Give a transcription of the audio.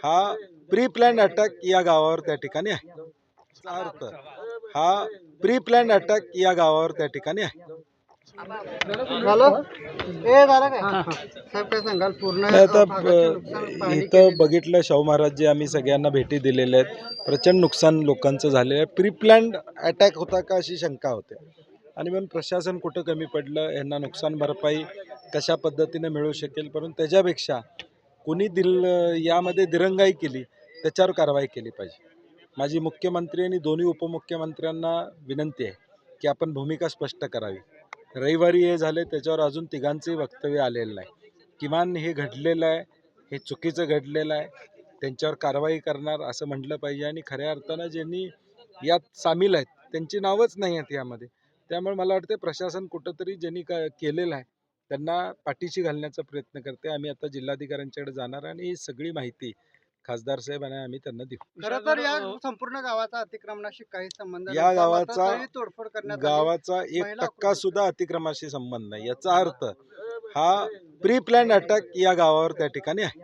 हा pre plan attack या गावावर त्या ठिकाणी आहे. याचा अर्थ हा प्री प्लॅन अटॅक या गावावर त्या ठिकाणी आहे. इथं बघितलं शाहू महाराज जे आम्ही सगळ्यांना भेटी दिलेल्या आहेत, प्रचंड नुकसान लोकांचं झालेलं आहे. प्री प्लॅन्ड अटॅक होता का अशी शंका होते आणि म्हणून प्रशासन कुठं कमी पडलं, यांना नुकसान भरपाई कशा पद्धतीने मिळू शकेल, परंतु त्याच्यापेक्षा कुणी यामध्ये दिरंगाई केली त्याच्यावर कारवाई केली पाहिजे. माझी मुख्यमंत्री आणि दोन्ही उपमुख्यमंत्र्यांना विनंती आहे की आपण भूमिका स्पष्ट करावी. रविवारी हे झाले, त्याच्यावर अजून तिघांचंही वक्तव्य आलेलं नाही. किमान हे घडलेलं आहे, हे चुकीचं घडलेलं आहे, त्यांच्यावर कारवाई करणार असं म्हटलं पाहिजे. आणि खऱ्या अर्थानं ज्यांनी यात सामील आहेत त्यांची नावच नाही आहेत यामध्ये. त्यामुळे मला वाटतं प्रशासन कुठंतरी ज्यांनी केलेलं आहे त्यांना पाठीशी घालण्याचा प्रयत्न करते. आम्ही आता जिल्हाधिकाऱ्यांच्याकडे जाणार आणि ही सगळी माहिती खासदार साहेबांना आम्ही त्यांना देऊ. खरं तर या संपूर्ण गावाचा अतिक्रमणाशी काही संबंध या गावाचा तोडफोड करण्यात गावाचा 1% सुद्धा अतिक्रमणाशी संबंध नाही. याचा अर्थ हा प्री प्लॅन अटॅक या गावावर त्या ठिकाणी आहे.